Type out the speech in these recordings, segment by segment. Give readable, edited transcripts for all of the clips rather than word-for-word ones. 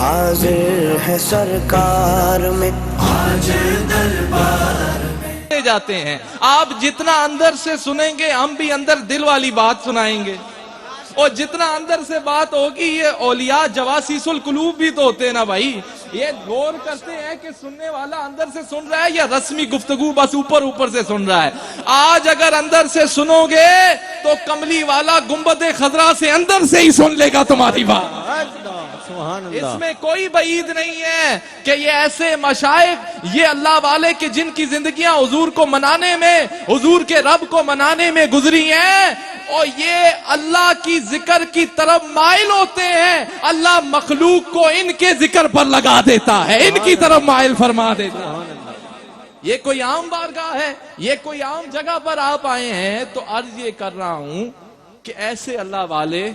حاضر ہے سرکار میں، آج دربار میں جاتے ہیں۔ آپ جتنا اندر سے سنیں گے ہم بھی اندر دل والی بات سنائیں گے، اور جتنا اندر سے بات ہوگی، یہ اولیاء جواسیس القلوب بھی تو ہوتے ہیں نا بھائی، یہ غور کرتے ہیں کہ سننے والا اندر سے سن رہا ہے یا رسمی گفتگو بس اوپر اوپر سے سن رہا ہے۔ آج اگر اندر سے سنو گے تو کملی والا گنبد خضرا سے اندر سے ہی سن لے گا تمہاری بات۔ اس میں کوئی بعید نہیں ہے کہ یہ ایسے مشائخ، یہ اللہ والے کہ جن کی زندگیاں حضور کو منانے میں، حضور کے رب کو منانے میں گزری ہیں، اور یہ اللہ کی ذکر کی طرف مائل ہوتے ہیں، اللہ مخلوق کو ان کے ذکر پر لگا دیتا ہے، ان کی طرف مائل فرما دیتا ہے۔ یہ کوئی عام بارگاہ ہے، یہ کوئی عام جگہ پر آپ آئے ہیں، تو عرض یہ کر رہا ہوں کہ ایسے اللہ والے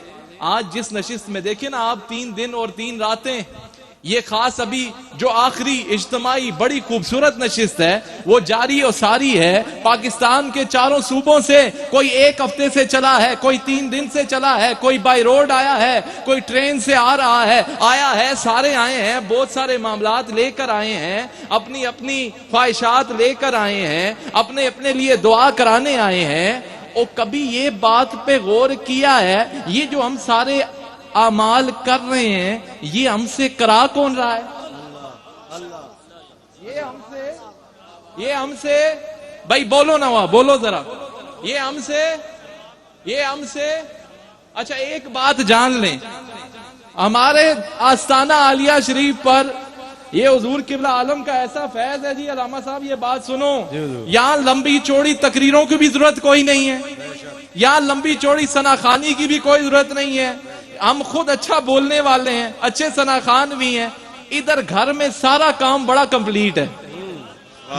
آج جس نشست میں دیکھیں نا آپ، 3 دن اور 3 راتیں، یہ خاص ابھی جو آخری اجتماعی بڑی خوبصورت نشست ہے وہ جاری اور ساری ہے۔ پاکستان کے چاروں صوبوں سے کوئی 1 ہفتے سے چلا ہے، کوئی 3 دن سے چلا ہے، کوئی بائی روڈ آیا ہے، کوئی ٹرین سے آ رہا ہے، آیا ہے، سارے آئے ہیں، بہت سارے معاملات لے کر آئے ہیں، اپنی اپنی خواہشات لے کر آئے ہیں، اپنے اپنے لیے دعا کرانے آئے ہیں۔ اور کبھی یہ بات پہ غور کیا ہے، یہ جو ہم سارے اعمال کر رہے ہیں یہ ہم سے کرا کون رہا ہے؟ یہ ہم سے بھائی بولو نا، وہاں بولو ذرا، یہ ہم سے اچھا ایک بات جان لیں، ہمارے آستانہ عالیہ شریف پر یہ حضور قبلہ عالم کا ایسا فیض ہے جی، علامہ صاحب یہ بات سنو، یہاں لمبی چوڑی تقریروں کی بھی ضرورت کوئی نہیں ہے، یہاں لمبی چوڑی ثناخانی کی بھی کوئی ضرورت نہیں ہے، ہم خود اچھا بولنے والے ہیں، اچھے ثناخان بھی ہیں، ادھر گھر میں سارا کام بڑا کمپلیٹ ہے،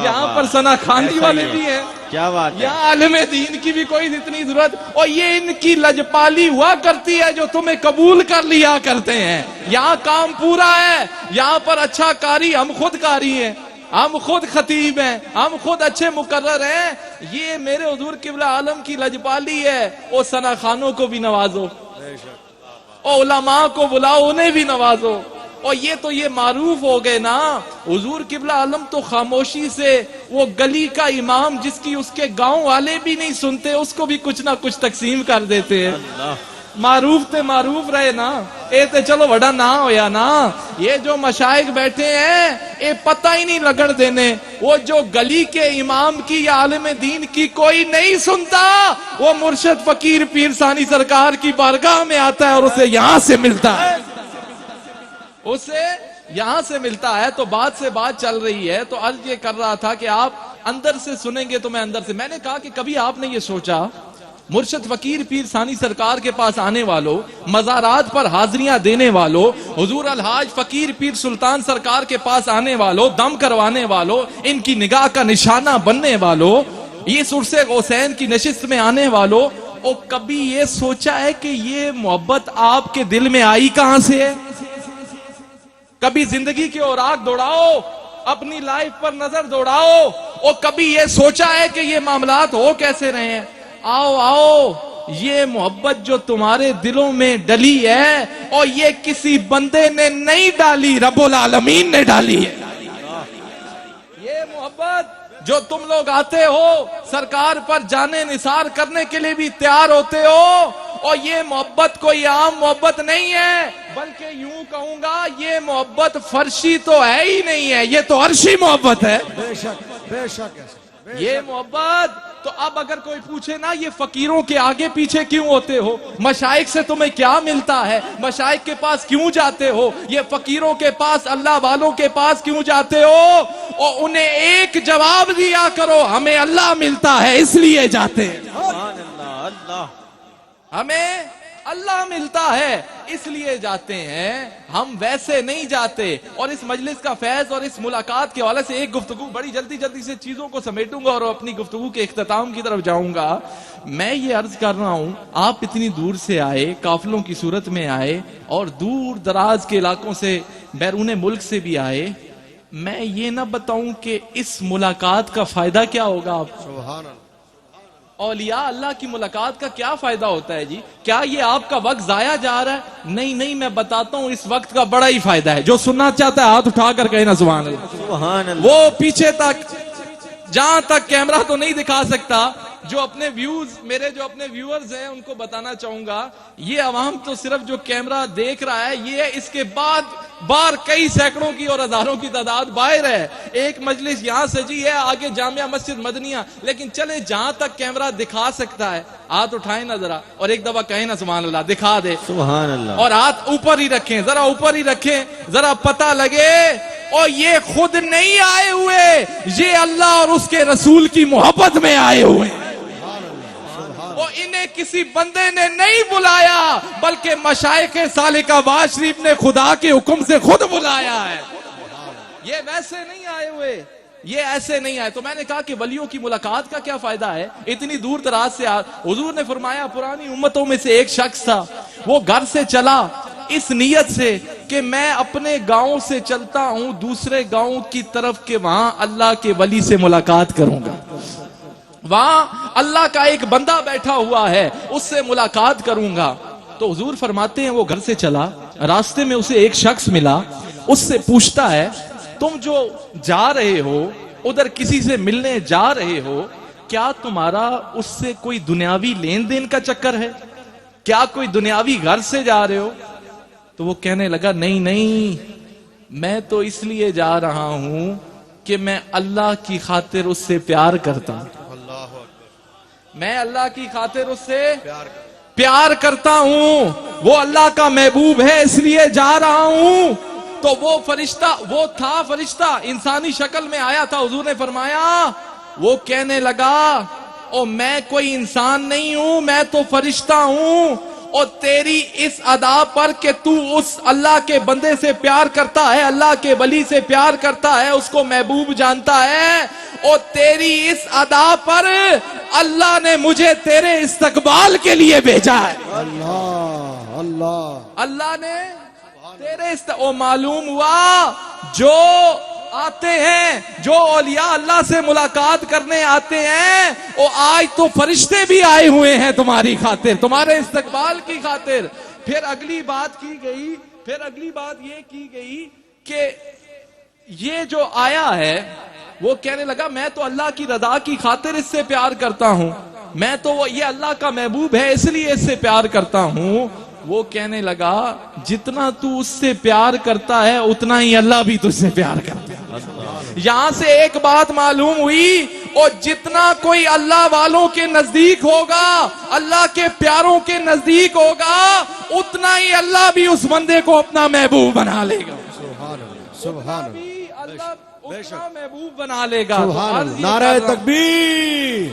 یہاں پر ثناخانی والے بھی ہیں، کیا بات ہے، یہاں عالم دین کی بھی کوئی اتنی ضرورت، اور یہ ان کی لجپالی ہوا کرتی ہے جو تمہیں قبول کر لیا کرتے ہیں۔ یہاں کام پورا ہے، یہاں پر اچھا قاری ہم خود قاری ہیں، ہم خود خطیب ہیں، ہم خود اچھے مقرر ہیں، یہ میرے حضور قبلہ عالم کی لجپالی ہے۔ اور ثناخانوں کو بھی نوازو، اور علماء کو بلاؤ انہیں بھی نوازو، اور یہ تو یہ معروف ہو گئے نا، حضور قبلہ عالم تو خاموشی سے وہ گلی کا امام جس کی اس کے گاؤں والے بھی نہیں سنتے اس کو بھی کچھ نہ کچھ تقسیم کر دیتے ہیں۔ معروف تے معروف رہے نا، اے تے چلو وڈا نہ ہویا نا۔ یہ جو مشائخ بیٹھے ہیں اے پتہ ہی نہیں لگڑ دینے، وہ جو گلی کے امام کی یا عالم دین کی کوئی نہیں سنتا، وہ مرشد فقیر پیر ثانی سرکار کی بارگاہ میں آتا ہے اور اسے یہاں سے ملتا ہے، اسے یہاں سے ملتا ہے۔ تو بات سے بات چل رہی ہے، تو عرض یہ کر رہا تھا کہ آپ اندر سے سنیں گے تو میں اندر سے، میں نے کہا کہ کبھی آپ نے یہ سوچا مرشد فقیر پیر ثانی سرکار کے پاس آنے والوں، مزارات پر حاضریاں دینے والوں، حضور الحاج فقیر پیر سلطان سرکار کے پاس آنے والوں، دم کروانے والوں، ان کی نگاہ کا نشانہ بننے والوں، یہ سرس غوثین کی نشست میں آنے والوں، اور کبھی یہ سوچا ہے کہ یہ محبت آپ کے دل میں آئی کہاں سے ہے؟ کبھی زندگی کے اوراق دوڑاؤ، اپنی لائف پر نظر دوڑاؤ، اور کبھی یہ سوچا ہے کہ یہ معاملات ہو کیسے رہے ہیں؟ آؤ آؤ، یہ محبت جو تمہارے دلوں میں ڈلی ہے اور یہ کسی بندے نے نہیں ڈالی، رب العالمین نے ڈالی ہے۔ یہ محبت جو تم لوگ آتے ہو سرکار پر جانے نثار کرنے کے لیے بھی تیار ہوتے ہو، اور یہ محبت کوئی عام محبت نہیں ہے، بلکہ یوں کہوں گا یہ محبت فرشی تو ہے ہی نہیں ہے، یہ تو عرشی محبت ہے۔ بے شک بے شک، یہ محبت تو اب اگر کوئی پوچھے نا یہ فقیروں کے آگے پیچھے کیوں ہوتے ہو، مشائخ سے تمہیں کیا ملتا ہے، مشائخ کے پاس کیوں جاتے ہو، یہ فقیروں کے پاس اللہ والوں کے پاس کیوں جاتے ہو، اور انہیں ایک جواب دیا کرو، ہمیں اللہ ملتا ہے اس لیے جاتے ہیں، سبحان اللہ، اللہ ہمیں اللہ ملتا ہے اس لیے جاتے ہیں، ہم ویسے نہیں جاتے۔ اور اس مجلس کا فیض اور اس ملاقات کے حوالے سے ایک گفتگو بڑی جلدی سے چیزوں کو سمیٹوں گا اور اپنی گفتگو کے اختتام کی طرف جاؤں گا۔ میں یہ عرض کر رہا ہوں، آپ اتنی دور سے آئے، قافلوں کی صورت میں آئے، اور دور دراز کے علاقوں سے، بیرون ملک سے بھی آئے، میں یہ نہ بتاؤں کہ اس ملاقات کا فائدہ کیا ہوگا آپ کو؟ سبحان اللہ، اولیاء اللہ کی ملاقات کا کیا فائدہ ہوتا ہے جی؟ کیا یہ آپ کا وقت ضائع جا رہا ہے؟ نہیں، میں بتاتا ہوں اس وقت کا بڑا ہی فائدہ ہے. جو سننا چاہتا ہے ہاتھ اٹھا کر کہے نا سبحان اللہ. سبحان اللہ. وہ پیچھے تک جہاں تک کیمرہ تو نہیں دکھا سکتا، جو اپنے میرے جو اپنے ویورز ہیں ان کو بتانا چاہوں گا، یہ عوام تو صرف جو کیمرہ دیکھ رہا ہے، یہ اس کے بعد بار کئی سینکڑوں کی اور ہزاروں کی تعداد باہر ہے. ایک مجلس یہاں سجی ہے، آگے جامعہ مسجد مدنیہ، لیکن چلے جہاں تک کیمرہ دکھا سکتا ہے ہاتھ اٹھائیں نا ذرا، اور ایک دفعہ کہیں نا سبحان اللہ، دکھا دے. سبحان اللہ. اور ہاتھ اوپر ہی رکھیں، ذرا اوپر ہی رکھیں، ذرا پتہ لگے. اور یہ خود نہیں آئے ہوئے، یہ اللہ اور اس کے رسول کی محبت میں آئے ہوئے. وہ انہیں کسی بندے نے نہیں بلایا، بلکہ مشائخ سالکہ باز شریف نے خدا کے حکم سے خود بلایا ہے. یہ ویسے نہیں آئے ہوئے، یہ ایسے نہیں آئے. تو میں نے کہا کہ ولیوں کی ملاقات کا کیا فائدہ ہے؟ اتنی دور دراز سے حضور نے فرمایا پرانی امتوں میں سے ایک شخص تھا، وہ گھر سے چلا اس نیت سے کہ میں اپنے گاؤں سے چلتا ہوں دوسرے گاؤں کی طرف کہ وہاں اللہ کے ولی سے ملاقات کروں گا، وہاں اللہ کا ایک بندہ بیٹھا ہوا ہے، اس سے ملاقات کروں گا. تو حضور فرماتے ہیں وہ گھر سے چلا، راستے میں اسے ایک شخص ملا، اس سے پوچھتا ہے تم جو جا رہے ہو ادھر کسی سے ملنے جا رہے ہو، کیا تمہارا اس سے کوئی دنیاوی لین دین کا چکر ہے؟ کیا کوئی دنیاوی گھر سے جا رہے ہو؟ تو وہ کہنے لگا نہیں، میں تو اس لیے جا رہا ہوں کہ میں اللہ کی خاطر اس سے پیار کرتا ہوں. میں اللہ کی خاطر اس سے پیار کرتا ہوں، وہ اللہ کا محبوب ہے اس لیے جا رہا ہوں. تو وہ فرشتہ انسانی شکل میں آیا تھا. حضور نے فرمایا، وہ کہنے لگا او میں کوئی انسان نہیں ہوں، میں تو فرشتہ ہوں، اور تیری اس ادا پر کہ تو اس اللہ کے بندے سے پیار کرتا ہے، اللہ کے ولی سے پیار کرتا ہے، اس کو محبوب جانتا ہے، اور تیری اس ادا پر اللہ نے مجھے تیرے استقبال کے لیے بھیجا ہے. اللہ نے تیرے معلوم ہوا جو آتے ہیں، جو اولیاء اللہ سے ملاقات کرنے آتے ہیں، وہ آج تو فرشتے بھی آئے ہوئے ہیں تمہاری خاطر، تمہارے استقبال کی خاطر. پھر اگلی بات یہ کی گئی کہ یہ جو آیا ہے وہ کہنے لگا میں تو اللہ کی رضا کی خاطر اس سے پیار کرتا ہوں، میں تو یہ اللہ کا محبوب ہے اس لیے اس سے پیار کرتا ہوں. وہ کہنے لگا جتنا تو اس سے پیار کرتا ہے اتنا ہی اللہ بھی تجھ سے پیار کرتا ہے. یہاں سے ایک بات معلوم ہوئی، اور جتنا کوئی اللہ والوں کے نزدیک ہوگا، اللہ کے پیاروں کے نزدیک ہوگا، اتنا ہی اللہ بھی اس بندے کو اپنا محبوب بنا لے گا. سبحان اللہ اتنا محبوب بنا لے گا. نعرہ تکبیر،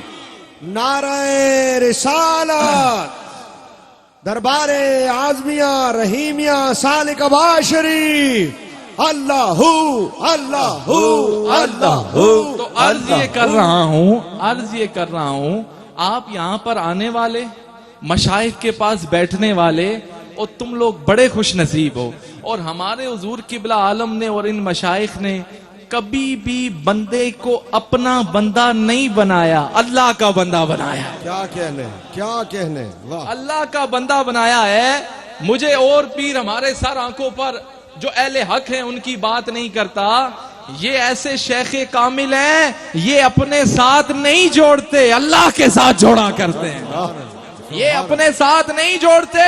نعرہ رسالت، دربار اعظمیہ رحیمیہ سالکہ باز شریف، اللہ اللہ اللہ. تو عرض یہ کر رہا ہوں آپ یہاں پر آنے والے، مشائخ کے پاس بیٹھنے والے، اور تم لوگ بڑے خوش نصیب ہو. اور ہمارے حضور قبلہ عالم نے اور ان مشائخ نے کبھی بھی بندے کو اپنا بندہ نہیں بنایا، اللہ کا بندہ بنایا. کیا کہنے اللہ کا بندہ بنایا ہے. مجھے اور پیر ہمارے سر آنکھوں پر جو اہل حق ہیں ان کی بات نہیں کرتا، یہ ایسے شیخ کامل ہیں، یہ اپنے ساتھ نہیں جوڑتے، اللہ کے ساتھ جوڑا کرتے ہیں. یہ اپنے ساتھ نہیں جوڑتے،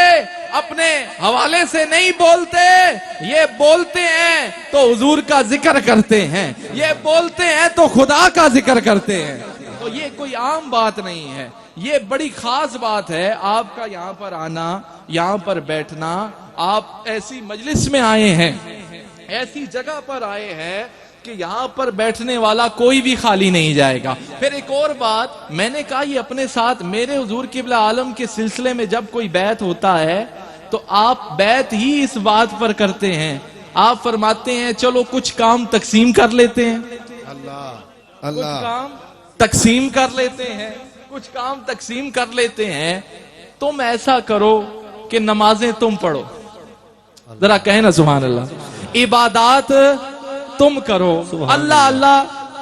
اپنے حوالے سے نہیں بولتے، یہ بولتے ہیں تو حضور کا ذکر کرتے ہیں، یہ بولتے ہیں تو خدا کا ذکر کرتے ہیں. تو یہ کوئی عام بات نہیں ہے، یہ بڑی خاص بات ہے. آپ کا یہاں پر آنا، یہاں پر بیٹھنا، آپ ایسی مجلس میں آئے ہیں، ایسی جگہ پر آئے ہیں کہ یہاں پر بیٹھنے والا کوئی بھی خالی نہیں جائے گا. پھر ایک اور بات میں نے کہا، یہ اپنے ساتھ میرے حضور قبلہ عالم کے سلسلے میں جب کوئی بیعت ہوتا ہے تو آپ بیعت ہی اس بات پر کرتے ہیں. آپ فرماتے ہیں چلو کچھ کام تقسیم کر لیتے ہیں، کچھ کام تقسیم کر لیتے ہیں، کچھ کام تقسیم کر لیتے ہیں. تم ایسا کرو کہ نمازیں تم پڑھو، ذرا کہیں نا سبحان اللہ. عبادات تم کرو، اللہ اللہ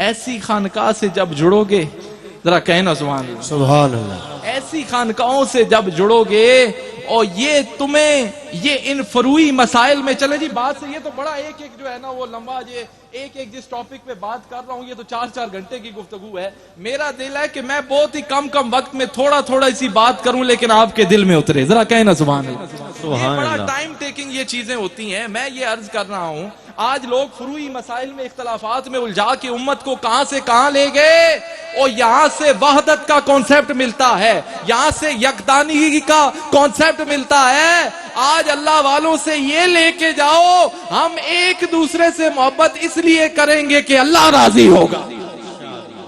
ایسی خانقاہ سے جب جڑو گے، ذرا کہنا سبحان اللہ، سبحان اللہ. ایسی خانقاہوں سے جب جڑو گے اور یہ تمہیں یہ ان فروئی مسائل میں چلے جی بات سے، یہ تو بڑا ایک ایک جو ہے نا وہ لمبا، یہ ایک ایک جس ٹاپک پہ بات کر رہا ہوں یہ تو 4 گھنٹے کی گفتگو ہے. میرا دل ہے کہ میں بہت ہی کم وقت میں تھوڑا اسی بات کروں لیکن آپ کے دل میں اترے. ذرا کہنا سبحان اللہ. یہ بڑا ٹائم ٹیکنگ یہ چیزیں ہوتی ہیں. میں یہ عرض کر رہا ہوں آج لوگ فروئی مسائل میں اختلافات میں الجھا کے امت کو کہاں سے کہاں لے گئے، اور یہاں سے وحدت کا کانسیپٹ ملتا ہے، یہاں سے یکدانگی کا کانسیپٹ ملتا ہے. آج اللہ والوں سے یہ لے کے جاؤ ہم ایک دوسرے سے محبت اس لیے کریں گے کہ اللہ راضی ہوگا.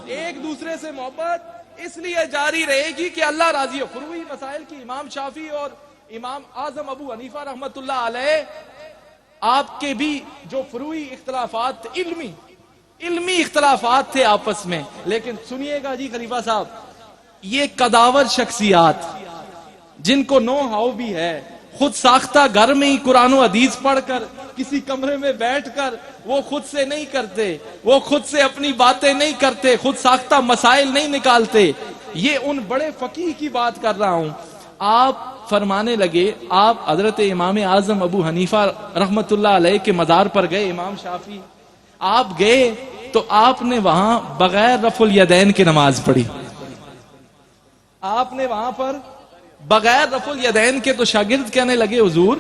ایک دوسرے سے محبت اس لیے جاری رہے گی کہ اللہ راضی ہو. فروئی مسائل کی امام شافعی اور امام اعظم ابو حنیفہ رحمت اللہ علیہ آپ کے بھی جو فروئی اختلافات علمی اختلافات تھے آپس میں، لیکن سنیے گا جی خلیفہ صاحب، یہ قداور شخصیات جن کو نو ہاؤ بھی ہے، خود ساختہ گھر میں ہی قرآن و حدیث پڑھ کر کسی کمرے میں بیٹھ کر وہ خود سے نہیں کرتے، وہ خود سے اپنی باتیں نہیں کرتے، خود ساختہ مسائل نہیں نکالتے. یہ ان بڑے فقیہ کی بات کر رہا ہوں. آپ فرمانے لگے، آپ حضرت امام اعظم ابو حنیفہ رحمت اللہ علیہ کے مزار پر گئے، امام شافعی آپ گئے تو آپ نے وہاں بغیر رفع الیدین کی نماز پڑھی. آپ نے وہاں پر بغیر رفع الیدین کے، تو شاگرد کہنے لگے حضور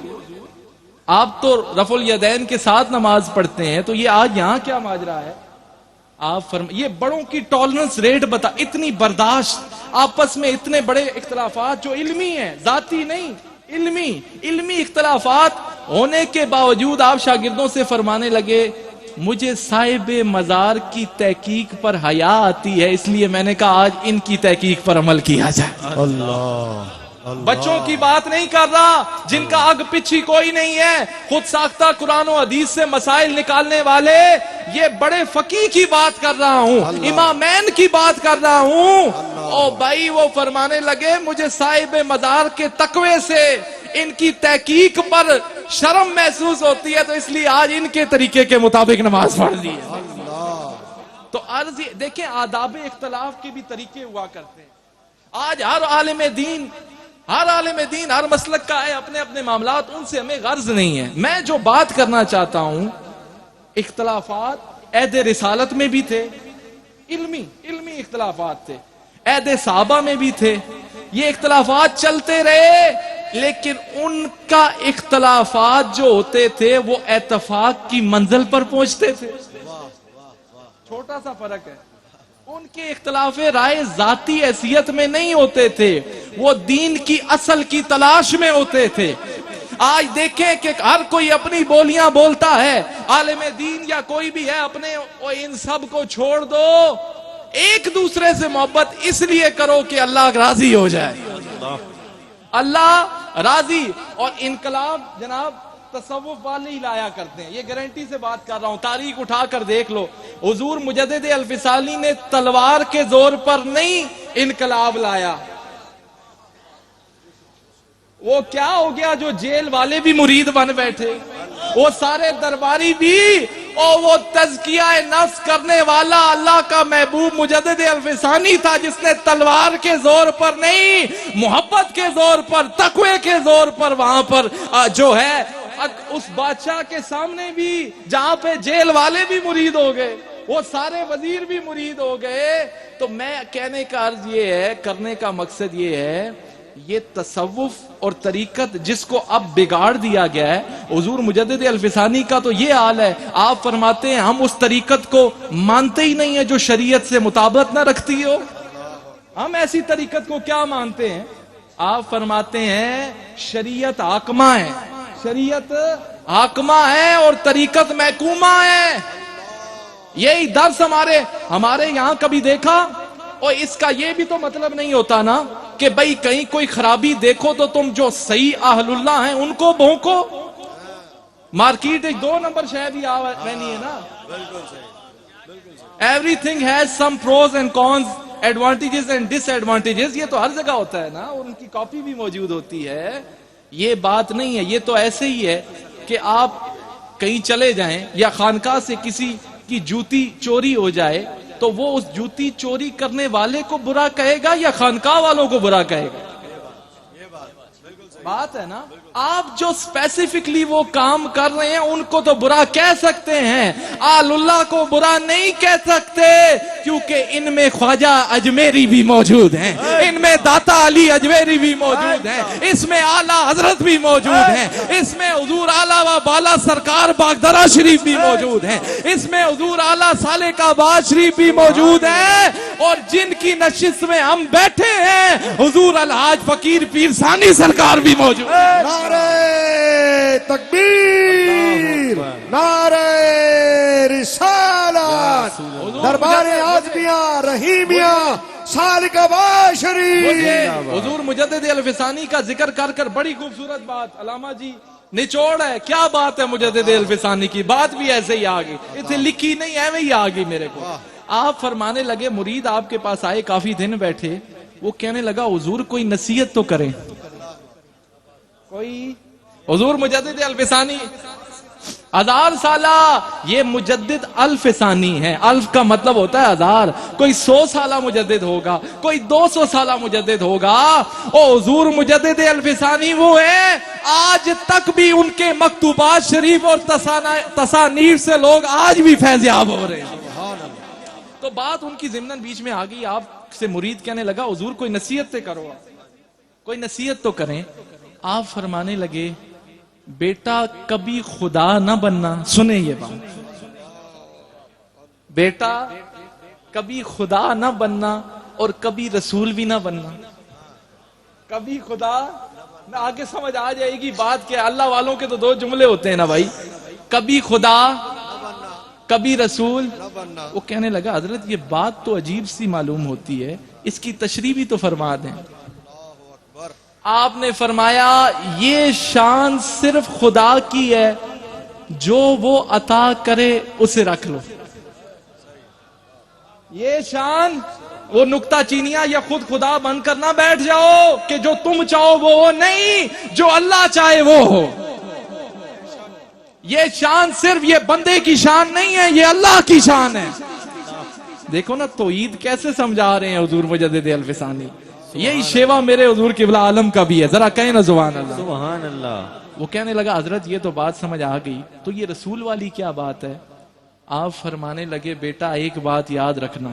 آپ تو رفع الیدین کے ساتھ نماز پڑھتے ہیں، تو یہ آج یہاں کیا ماجرا ہے؟ آپ یہ بڑوں کی ٹالرنس ریٹ بتا، اتنی برداشت آپس میں، اتنے بڑے اختلافات جو علمی ہیں، ذاتی نہیں، علمی اختلافات ہونے کے باوجود آپ شاگردوں سے فرمانے لگے مجھے صاحب مزار کی تحقیق پر حیا آتی ہے، اس لیے میں نے کہا آج ان کی تحقیق پر عمل کیا جائے. اللہ. بچوں کی بات نہیں کر رہا جن کا آگ پیچھے کوئی نہیں ہے، خود ساختہ قرآن و حدیث سے مسائل نکالنے والے، یہ بڑے فقیہ کی بات کر رہا ہوں، امامین کی بات کر رہا ہوں. او بھائی وہ فرمانے لگے مجھے صاحب مزار کے تقوی سے ان کی تحقیق پر شرم محسوس ہوتی ہے، تو اس لیے آج ان کے طریقے کے مطابق نماز پڑھ لی ہے. تو عرض دیکھیں آداب اختلاف کے بھی طریقے ہوا کرتے ہیں. آج ہر عالم دین ہر مسلک کا ہے اپنے اپنے معاملات، ان سے ہمیں غرض نہیں ہے. میں جو بات کرنا چاہتا ہوں، اختلافات عہد رسالت میں بھی تھے، علمی اختلافات تھے، عہد صحابہ میں بھی تھے، یہ اختلافات چلتے رہے، لیکن ان کا اختلافات جو ہوتے تھے وہ اتفاق کی منزل پر پہنچتے تھے. چھوٹا سا فرق ہے، ان کے اختلاف رائے ذاتی حیثیت میں نہیں ہوتے تھے، وہ دین کی اصل کی تلاش میں ہوتے تھے. آج دیکھیں کہ ہر کوئی اپنی بولیاں بولتا ہے، عالم دین یا کوئی بھی ہے اپنے، ان سب کو چھوڑ دو، ایک دوسرے سے محبت اس لیے کرو کہ اللہ راضی ہو جائے، اللہ راضی. اور انقلاب جناب تصوف والے ہی لایا کرتے ہیں، یہ گارنٹی سے بات کر رہا ہوں، تاریخ اٹھا کر دیکھ لو. حضور مجدد الفسانی نے تلوار کے زور پر نہیں انقلاب لایا. وہ کیا ہو گیا جو جیل والے بھی مرید بن بیٹھے، وہ سارے درباری بھی، اور وہ تزکیہ نفس کرنے والا اللہ کا محبوب مجدد الفسانی تھا جس نے تلوار کے زور پر نہیں، محبت کے زور پر، تقوی کے زور پر وہاں پر جو ہے اس بادشاہ کے سامنے بھی جہاں پہ جیل والے بھی مرید ہو گئے، وہ سارے وزیر بھی مرید ہو گئے. تو میں کہنے کا عرض یہ ہے، کرنے کا مقصد یہ ہے، یہ تصوف اور طریقت جس کو اب بگاڑ دیا گیا ہے، حضور مجدد الفسانی کا تو یہ حال ہے، آپ فرماتے ہیں ہم اس طریقت کو مانتے ہی نہیں ہیں جو شریعت سے مطابقت نہ رکھتی ہو. ہم ایسی طریقت کو کیا مانتے ہیں؟ آپ فرماتے ہیں شریعت حاکمہ ہے، شریعت حاکمہ ہے اور طریقت محکومہ ہے. یہی درس ہمارے یہاں کبھی دیکھا؟ اور اس کا یہ بھی تو مطلب نہیں ہوتا نا کہ بھئی کہیں کوئی خرابی دیکھو تو تم جو صحیح اہل اللہ ہیں ان کو بھونکو. مارکیٹ ایک 2 نمبر شے بھی نہیں ہے نا. Everything has some pros and cons, advantages and disadvantages, یہ تو ہر جگہ ہوتا ہے نا، اور ان کی کاپی بھی موجود ہوتی ہے. یہ بات نہیں ہے، یہ تو ایسے ہی ہے کہ آپ کہیں چلے جائیں یا خانقاہ سے کسی کی جوتی چوری ہو جائے تو وہ اس جوتی چوری کرنے والے کو برا کہے گا یا خانقاہ والوں کو برا کہے گا؟ بات ہے نا. آپ جو اسپیسیفکلی وہ کام کر رہے ہیں ان کو تو برا کہہ سکتے ہیں, آل اللہ کو برا نہیں کہہ سکتے, کیونکہ ان میں خواجہ اجمیری بھی موجود ہیں, ان میں داتا علی اجمیری بھی موجود ہیں, اس میں اعلیٰ حضرت بھی موجود ہیں, اس میں حضور اعلیٰ و بالا سرکار باغدرہ شریف بھی موجود ہیں, اس میں حضور اعلیٰ صالح آباد شریف بھی موجود ہیں, اور جن کی نشست میں ہم بیٹھے ہیں حضور الحاج فقیر پیر ثانی سرکار بھی موجود ہیں. نعرہ تکبیر, نعرہ رسالت, دربار آدمیاں رحیمیہ سالک آباد شریف. حضور مجدد الفسانی کا ذکر کر کر بڑی خوبصورت بات علامہ جی نچوڑ ہے. کیا بات ہے مجدد الفسانی کی, بات بھی ایسے ہی آگئی, اتنے لکھی نہیں ہے وہی آگئی میرے کو. آپ فرمانے لگے, مرید آپ کے پاس آئے, کافی دن بیٹھے, وہ کہنے لگا حضور کوئی نصیحت تو کریں. کوئی حضور مجدد الفسانی 1000 سالہ, یہ مجدد الفسانی ہے, الف کا مطلب ہوتا ہے 1000, کوئی 100 سالہ مجدد ہوگا, کوئی 200 سالہ مجدد ہوگا, او حضور مجدد الفسانی وہ ہے آج تک بھی ان کے مکتوبات شریف اور تصانیف سے لوگ آج بھی فیض یاب ہو رہے ہیں. تو بات ان کی ضمناً بیچ میں آ گئی, آپ سے مرید کہنے لگا حضور کوئی نصیحت کرو, کوئی نصیحت تو کریں. آپ فرمانے لگے بیٹا کبھی خدا نہ بننا. سنیں یہ بات, بیٹا کبھی خدا نہ بننا اور کبھی رسول بھی نہ بننا. کبھی خدا نہ, آگے سمجھ آ جائے گی بات کہ اللہ والوں کے تو 2 جملے ہوتے ہیں نا بھائی, کبھی خدا کبھی رسول. وہ کہنے لگا حضرت یہ بات تو عجیب سی معلوم ہوتی ہے, اس کی تشریح بھی تو فرما دیں. آپ نے فرمایا یہ شان صرف خدا کی ہے, جو وہ عطا کرے اسے رکھ لو. یہ شان, وہ نکتہ چینیاں یا خود خدا بن کر نہ بیٹھ جاؤ کہ جو تم چاہو وہ ہو, نہیں, جو اللہ چاہے وہ ہو. یہ شان صرف یہ بندے کی شان نہیں ہے, یہ اللہ کی شان ہے. دیکھو نا توحید کیسے سمجھا رہے ہیں حضور مجدد الفسانی. یہی شیوا میرے حضور قبلہ عالم کا بھی ہے, ذرا کہیں نا سبحان اللہ. سبحان اللہ. وہ کہنے لگا حضرت یہ تو بات سمجھ آ گئی, تو یہ رسول والی کیا بات ہے؟ آپ فرمانے لگے بیٹا ایک بات یاد رکھنا,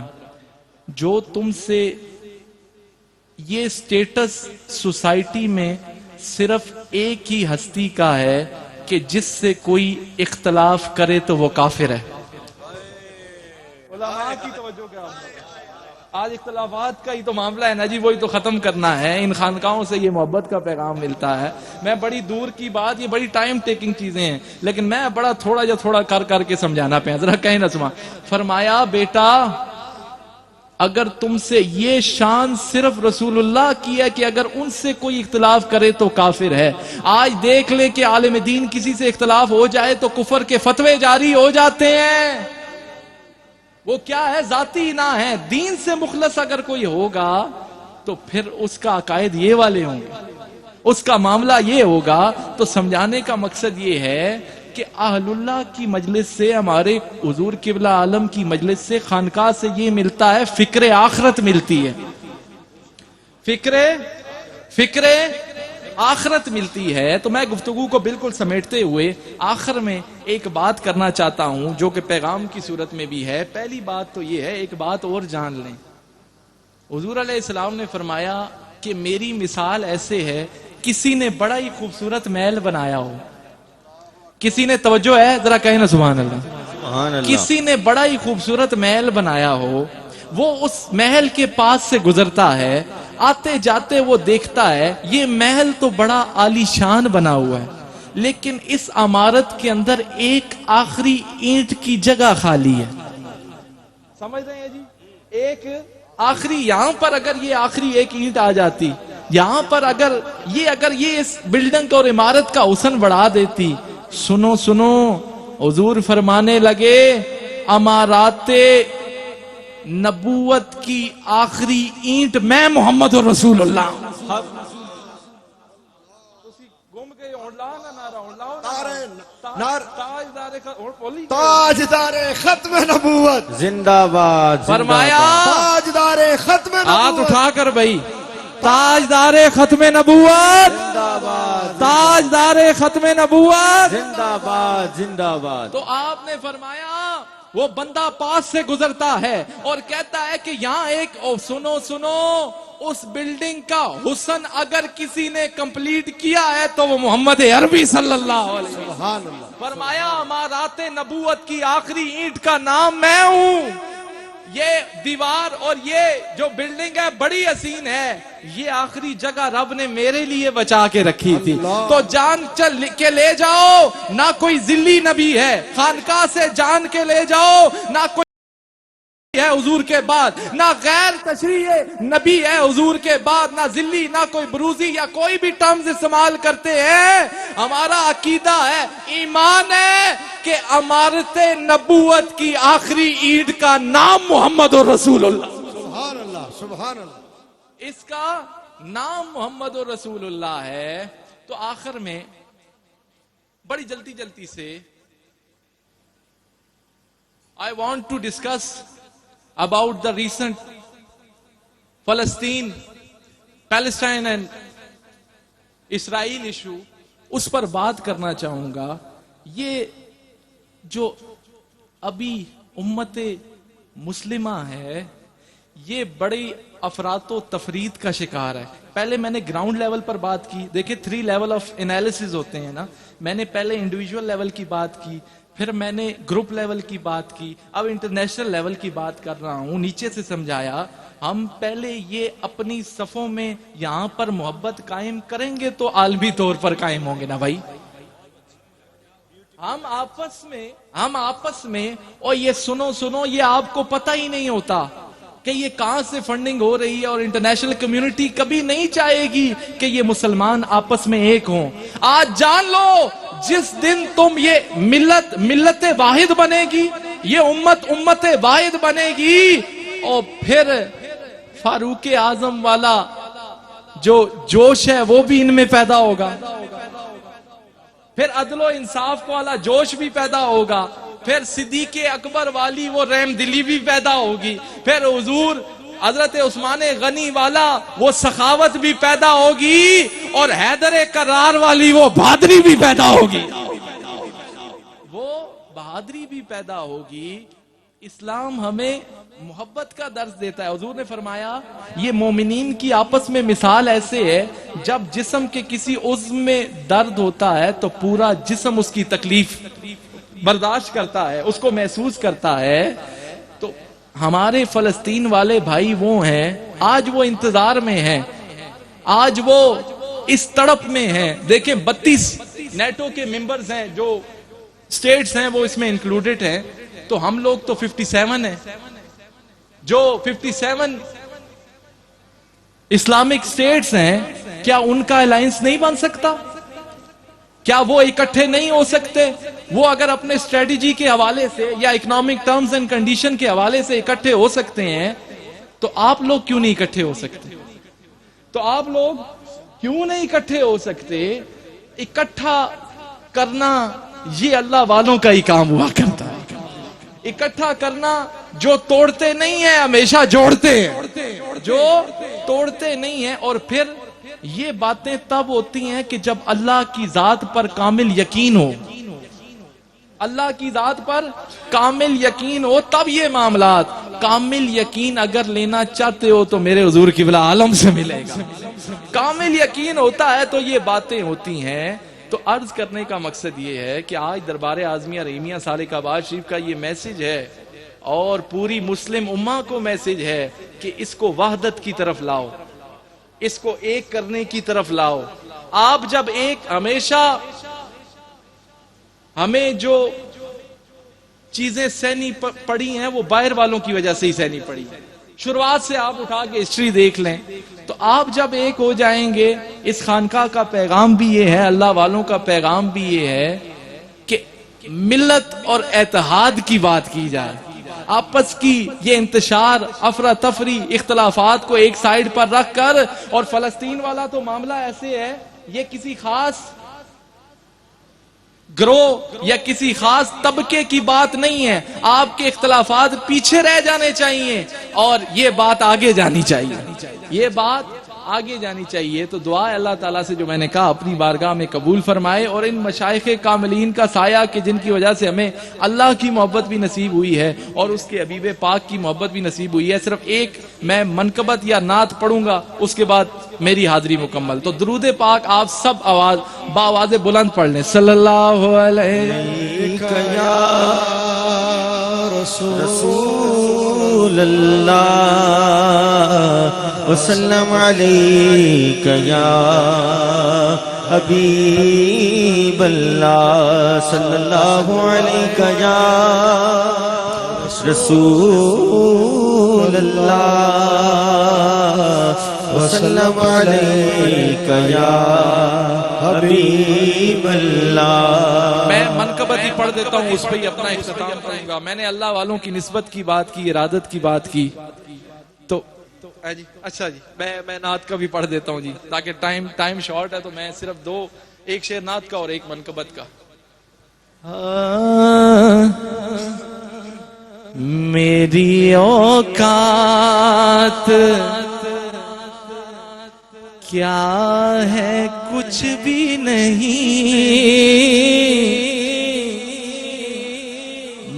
جو تم سے یہ سٹیٹس سوسائٹی میں صرف ایک ہی ہستی کا ہے کہ جس سے کوئی اختلاف کرے تو وہ کافر ہے. علماء کی توجہ کیا, آج اختلافات کا ہی تو معاملہ ہے نا جی, وہی تو ختم کرنا ہے. ان خانقاہوں سے یہ محبت کا پیغام ملتا ہے. میں بڑی دور کی بات, یہ بڑی ٹائم ٹیکنگ چیزیں ہیں, لیکن میں بڑا تھوڑا کر کے سمجھانا پہ, ذرا کہیں نہ سما. فرمایا بیٹا اگر تم سے یہ شان صرف رسول اللہ کی ہے کہ اگر ان سے کوئی اختلاف کرے تو کافر ہے. آج دیکھ لے کہ عالم دین کسی سے اختلاف ہو جائے تو کفر کے فتوے جاری ہو جاتے ہیں. وہ کیا ہے, ذاتی نہ ہے. دین سے مخلص اگر کوئی ہوگا تو پھر اس کا عقائد یہ والے ہوں گے, اس کا معاملہ یہ ہوگا. تو سمجھانے کا مقصد یہ ہے کہ اہل اللہ کی مجلس سے, ہمارے حضور قبلہ عالم کی مجلس سے, خانقاہ سے یہ ملتا ہے, فکر آخرت ملتی ہے, فکر آخرت ملتی ہے. تو میں گفتگو کو بالکل سمیٹتے ہوئے آخر میں ایک بات کرنا چاہتا ہوں جو کہ پیغام کی صورت میں بھی ہے. پہلی بات تو یہ ہے, ایک بات اور جان لیں, حضور علیہ السلام نے فرمایا کہ میری مثال ایسے ہے, کسی نے بڑا ہی خوبصورت محل بنایا ہو, کسی نے, توجہ ہے ذرا کہیں نا سبحان اللہ, سبحان اللہ. کسی نے بڑا ہی خوبصورت محل بنایا ہو, وہ اس محل کے پاس سے گزرتا ہے, آتے جاتے وہ دیکھتا ہے یہ محل تو بڑا عالی شان بنا ہوا ہے, لیکن اس عمارت کے اندر ایک آخری اینٹ کی جگہ خالی ہے. سمجھ رہے ہیں جی, ایک آخری, یہاں پر اگر یہ آخری ایک اینٹ آ جاتی, یہاں پر اگر یہ اس بلڈنگ اور عمارت کا حسن بڑھا دیتی. سنو حضور فرمانے لگے امارات نبوت کی آخری اینٹ میں محمد رسول اللہ. تاجدار ختم نبوت زندہ باد فرمایا تاجدار ختم ہاتھ نبوت اٹھا کر بھائی، تاجدار ختم نبوت، زندہ باد تاجدار ختم نبوت۔ زندہ باد زندہ باد۔ تو آپ نے فرمایا وہ بندہ پاس سے گزرتا ہے اور کہتا ہے کہ یہاں ایک سنو اس بلڈنگ کا حسن اگر کسی نے کمپلیٹ کیا ہے تو وہ محمد عربی صلی اللہ علیہ وسلم۔ سبحان اللہ۔ فرمایا امارات نبوت کی آخری اینٹ کا نام میں ہوں۔ یہ دیوار اور یہ جو بلڈنگ ہے بڑی حسین ہے، یہ آخری جگہ رب نے میرے لیے بچا کے رکھی تھی۔ تو جان چل کے لے جاؤ، نہ کوئی ذلی نبی ہے، خانقاہ سے جان کے لے جاؤ، نہ کوئی ہے حضور کے بعد، نہ غیر تشریح نبی ہے حضور کے بعد، نہ ذلی، نہ کوئی بروزی یا کوئی بھی ٹرمز استعمال کرتے ہیں۔ ہمارا عقیدہ ہے، ایمان ہے کہ امارت نبوت کی آخری اینٹ کا نام محمد رسول اللہ، سبحان اللہ سبحان اللہ۔ اس کا نام محمد رسول اللہ ہے۔ تو آخر میں بڑی جلدی سے I want to discuss about the recent Palestine and Israel issue، اس پر بات کرنا چاہوں گا۔ یہ جو ابھی امت مسلمہ ہے یہ بڑی افراط و تفرید کا شکار ہے۔ پہلے میں نے گراؤنڈ لیول پر بات کی، دیکھیں 3 لیول آف انالیسز ہوتے ہیں نا، میں نے پہلے انڈیویجول لیول کی بات کی، پھر میں نے گروپ لیول کی بات کی، اب انٹرنیشنل لیول کی بات کر رہا ہوں۔ نیچے سے سمجھایا، ہم پہلے یہ اپنی صفوں میں یہاں پر محبت قائم کریں گے تو عالمی طور پر قائم ہوں گے نا بھائی۔ ہم آپس میں اور یہ سنو یہ آپ کو پتہ ہی نہیں ہوتا کہ یہ کہاں سے فنڈنگ ہو رہی ہے، اور انٹرنیشنل کمیونٹی کبھی نہیں چاہے گی کہ یہ مسلمان آپس میں ایک ہوں۔ آج جان لو، جس دن تم یہ ملت واحد بنے گی، یہ امت واحد بنے گی، اور پھر فاروق اعظم والا جو جوش ہے وہ بھی ان میں پیدا ہوگا، پھر عدل و انصاف والا جوش بھی پیدا ہوگا، پھر صدیق اکبر والی وہ رحم دلی بھی پیدا ہوگی، پھر حضور حضرت عثمان غنی والا وہ سخاوت بھی پیدا ہوگی، اور حیدر کرار والی وہ بہادری بھی پیدا ہوگی، اسلام ہمیں محبت کا درس دیتا ہے۔ حضور نے فرمایا یہ مومنین کی آپس میں مثال ایسے ہے، جب جسم کے کسی عضو میں درد ہوتا ہے تو پورا جسم اس کی تکلیف برداشت کرتا ہے، اس کو محسوس کرتا ہے۔ تو ہمارے فلسطین والے بھائی وہ ہیں، آج وہ انتظار میں ہیں، آج وہ اس تڑپ میں ہیں۔ دیکھیں 32 نیٹو کے ممبرز ہیں، جو سٹیٹس ہیں وہ اس میں انکلوڈڈ ہیں، تو ہم لوگ تو 57 ہیں۔ جو 57 اسلامک سٹیٹس ہیں، کیا ان کا الائنس نہیں بن سکتا؟ کیا وہ اکٹھے نہیں ہو سکتے؟ وہ اگر اپنے اسٹریٹجی کے حوالے سے یا اکنامک ٹرمز اینڈ کنڈیشن کے حوالے سے اکٹھے ہو سکتے ہیں، تو آپ لوگ کیوں نہیں اکٹھے ہو سکتے؟ اکٹھا کرنا یہ اللہ والوں کا ہی کام ہوا کرتا ہے۔ اکٹھا کرنا، جو توڑتے نہیں ہیں ہمیشہ جوڑتے ہیں، جو توڑتے نہیں ہیں۔ اور پھر یہ باتیں تب ہوتی ہیں کہ جب اللہ کی ذات پر کامل یقین ہو، اللہ کی ذات پر کامل یقین ہو، تب یہ معاملات۔ کامل یقین اگر لینا چاہتے ہو تو میرے حضور قبلہ عالم سے ملے گا۔ کامل یقین ہوتا ہے تو یہ باتیں ہوتی ہیں۔ تو عرض کرنے کا مقصد یہ ہے کہ آج دربار اعظمیہ رحیمیہ سالک آباد شریف کا یہ میسج ہے، اور پوری مسلم امہ کو میسج ہے کہ اس کو وحدت کی طرف لاؤ، اس کو ایک کرنے کی طرف لاؤ۔ آپ جب ایک، ہمیشہ ہمیں جو چیزیں سہنی پڑی ہیں وہ باہر والوں کی وجہ سے ہی سہنی پڑی ہیں۔ شروعات سے آپ اٹھا کے ہسٹری دیکھ لیں تو آپ جب ایک ہو جائیں گے، اس خانقاہ کا پیغام بھی یہ ہے، اللہ والوں کا پیغام بھی یہ ہے کہ ملت اور اتحاد کی بات کی جائے، آپس کی یہ انتشار، افراتفری، اختلافات کو ایک سائیڈ پر رکھ کر۔ اور فلسطین والا تو معاملہ ایسے ہے، یہ کسی خاص گروہ یا کسی خاص طبقے کی بات نہیں ہے. آپ کے اختلافات پیچھے رہ جانے چاہیے اور یہ بات آگے جانی چاہیے, یہ بات آگے جانی چاہیے. تو دعا ہے اللہ تعالیٰ سے جو میں نے کہا اپنی بارگاہ میں قبول فرمائے, اور ان مشائخ کاملین کا سایہ کہ جن کی وجہ سے ہمیں اللہ کی محبت بھی نصیب ہوئی ہے اور اس کے حبیب پاک کی محبت بھی نصیب ہوئی ہے. صرف ایک میں منقبت یا نعت پڑھوں گا, اس کے بعد میری حاضری مکمل. تو درود پاک آپ سب باواز بلند پڑھ لیں. صلی اللہ علیہ رسول اللہ وسلم علیک یا حبیب اللہ صلی اللہ علیک یا رسول اللہ وسلم علیک یا حبیب اللہ. میں منقبت ہی پڑھ دیتا ہوں, اس پہ ہی اپنا اختتام کروں گا. میں نے اللہ والوں کی نسبت کی بات کی, ارادت کی بات کی, تو اچھا جی میں نعت کا بھی پڑھ دیتا ہوں جی, تاکہ ٹائم شارٹ ہے. تو میں صرف ایک شعر نعت کا اور ایک منقبت کا. میری اوقات کیا ہے کچھ بھی نہیں,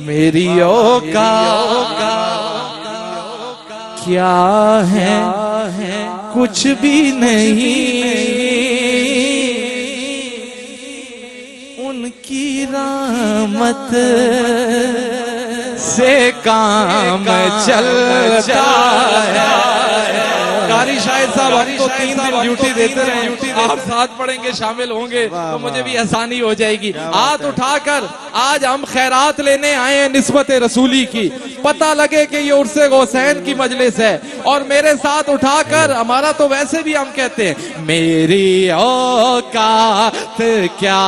میری اوقات کیا ہے کچھ بھی نہیں, ان کی رحمت سے کام چلتا ہے. قاری شاہد صاحب ہم تو 3 دن ڈیوٹی دیتے رہے, آپ ساتھ پڑھیں گے, شامل ہوں گے تو مجھے بھی آسانی ہو جائے گی. ہاتھ اٹھا کر آج ہم خیرات لینے آئے ہیں نسبت رسولی کی, پتہ لگے کہ یہ عرس حسین کی مجلس ہے. اور میرے ساتھ اٹھا کر, ہمارا تو ویسے بھی ہم کہتے ہیں میری اوقات کیا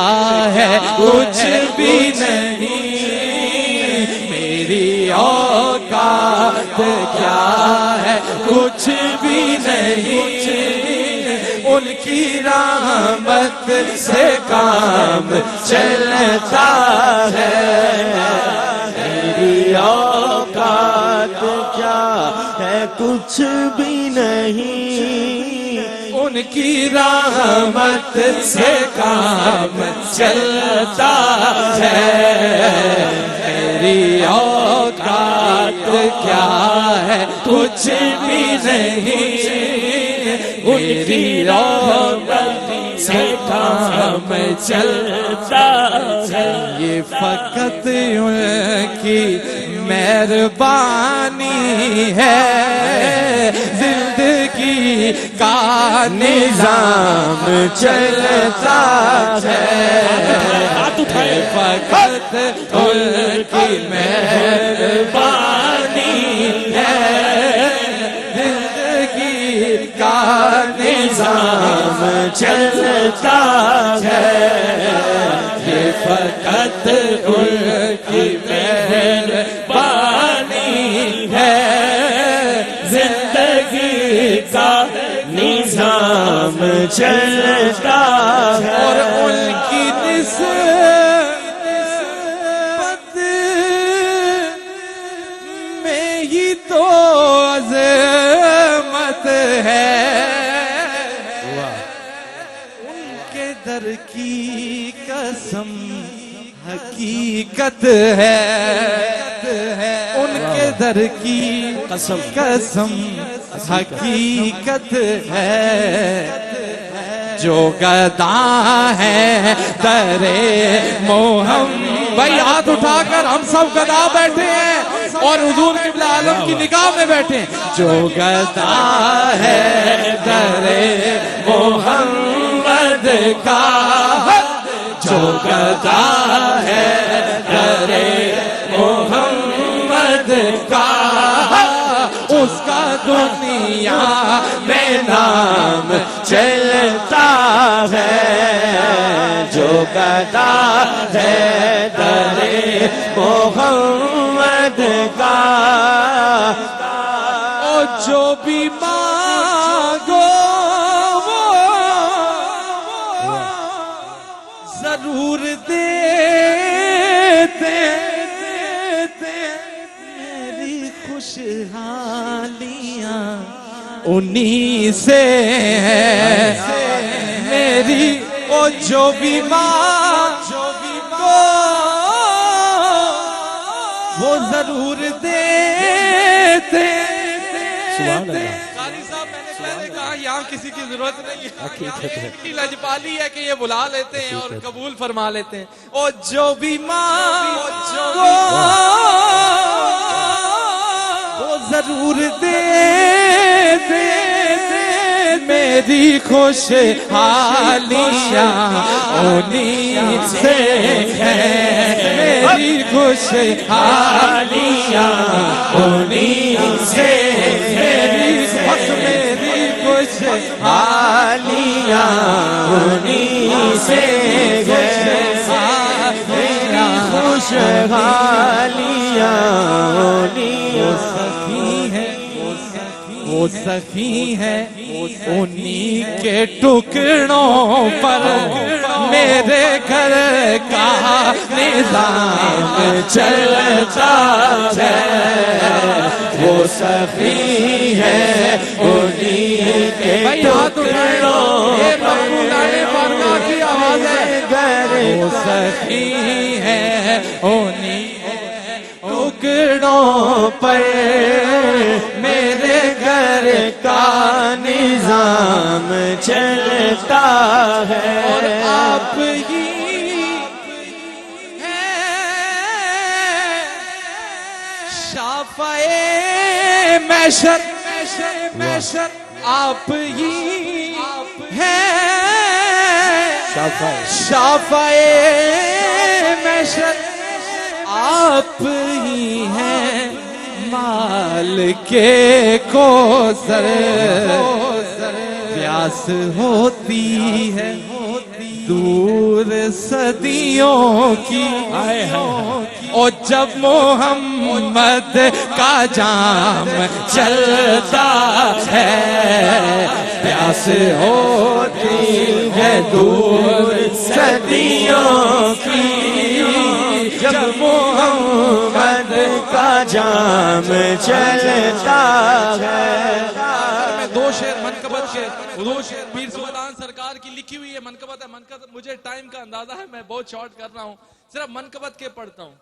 ہے کچھ بھی نہیں, میری اوقات کیا ہے کچھ بھی نہیں, ان کی رحمت سے کام چلتا ہے. میری اوقات کیا ہے کچھ بھی نہیں, ان کی رحمت سے کام چلتا ہے. میری اوقات کیا ہے کچھ بھی نہیں, میری رحمت سے کام چلتا ہے. یہ فقط ان کی مہربانی ہے, زندگی کا نظام چلتا ہے. فقط ان کی مہربانی ہے, زندگی کا نظام چلتا ہے. یہ فقط ان کی مہربانی ہے, زندگی کا نظام چلتا ہے. اور ان کی نسبت میں ہی تو عظمت ہے, ان کے در کی قسم حقیقت ہے, ان کے در کی قسم حقیقت ہے. جو گدا ہے درے محمد, بھائی ہاتھ اٹھا کر ہم سب گدا بیٹھے ہیں اور حضور قبلہ عالم کی نگاہ میں بیٹھے ہیں. جو گدا ہے درے محمد کا, جو گدا ہے درے محمد کا, اس کا دنیا میں نام چلتا ہے. جو گدا ہے درے محمد کا, اور جو بھی مانگو ضرور دے خوشحالیاں انہی سے ہے میری او جو بیمار وہ ضرور دیتے قاری صاحب میں نے پہلے کہا یہاں کسی کی ضرورت نہیں ہے ان کی لجپالی ہے کہ یہ بلا لیتے ہیں اور قبول فرما لیتے ہیں او جو بیمار وہ ضرور دیتے میری خوشحالیاں انہی سے ہے میری خوشحالیاں انہی سے میری خوشحالیاں انہی سے میری خوشحالیاں وہ سخی ہے انہی کے ٹکڑوں پر میرے گھر کا نظام چلتا ہے وہ سخی ہے انہی کے ٹکڑوں پر کی آواز ہے وہ سخی ہے انہی ٹکڑوں پر میرے گھر کا نظام چلتا ہے اور آپ ہی ہیں شافعِ محشر آپ ہی ہیں شافعِ محشر آپ ہی ہیں مال کے کوثر پیاس ہوتی ہے دور صدیوں کی اور جب محمد کا جام چلتا ہے پیاس ہوتی ہے دور صدیوں کی جب محمد کا جام چلتا ہے میں دو شعر منقبت کے دو شعر پیر سلطان سرکار کی لکھی ہوئی ہے منقبت ہے منقبت مجھے ٹائم کا اندازہ ہے میں بہت شارٹ کر رہا ہوں صرف منقبت کے پڑھتا ہوں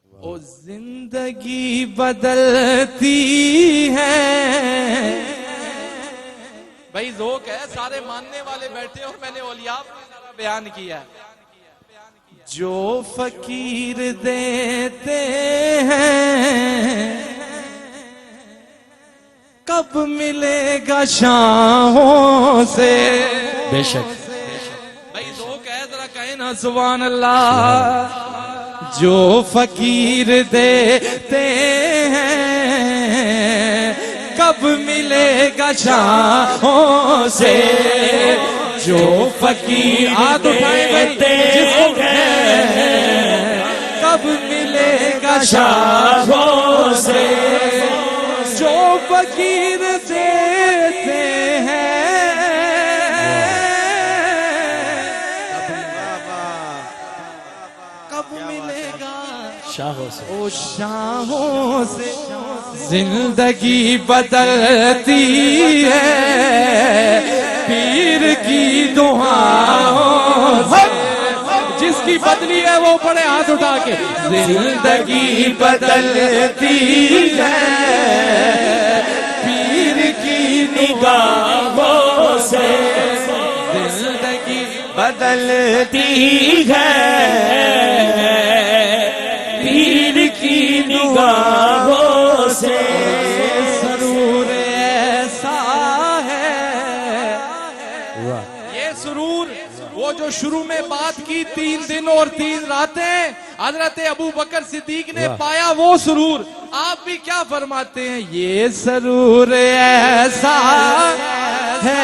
او زندگی بدلتی ہے بھائی ذوق ہے سارے ماننے والے بیٹھے اور میں نے اولیاء بیان کیا ہے جو فقیر دیتے ہیں کب ملے گا شاہوں سے بے شک بھائی ذوق ہے ذرا کہیں نا سبحان اللہ جو فقیر دیتے ہیں کب ملے گا شاہوں سے جو فقیر دیتے ہیں کب ملے گا شاہوں سے جو فقیر دیتے ہیں کب ملے گا شاہوں سے او شاہوں سے زندگی بدلتی ہے پیر کی دعاؤں سے جس کی بدلی ہے وہ پڑے ہاتھ اٹھا کے زندگی بدلتی ہے پیر کی نگاہوں سے زندگی بدلتی ہے پیر کی نگاہوں سے سرور ایسا ہے یہ سرور وہ جو شروع میں بات کی 3 دن اور 3 راتیں حضرت ابو بکر صدیق نے پایا وہ سرور آپ بھی کیا فرماتے ہیں یہ سرور ایسا ہے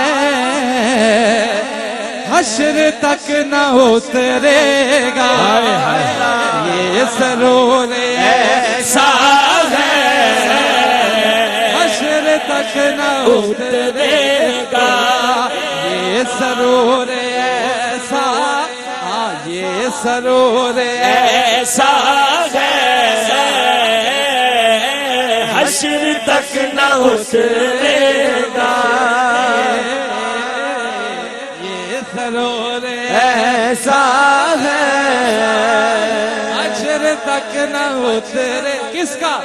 حشر تک نہ اترے گا یہ سرور ایسا ہے حشر تک نہ اترے گا یہ سرور ایسا یہ سرور ایسا ہے حشر تک نہ اترے گا یہ سرور ایسا ہے حشر تک نہ اترے کس کا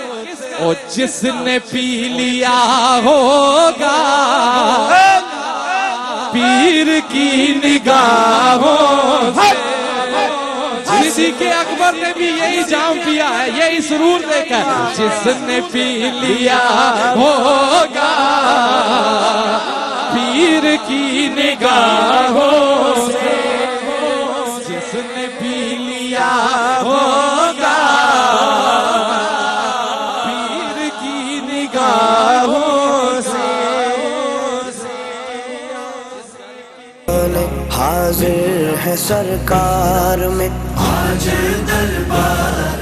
او جس نے پی لیا ہوگا پیر کی نگاہوں سے صدیق اکبر نے بھی یہی جام پیا ہے یہی سرور لے کر جس نے پی لیا ہوگا پیر کی نگاہوں سے جس نے پی لیا ہوگا پیر کی نگاہوں سے حاضر ہے سرکار میں آج دربار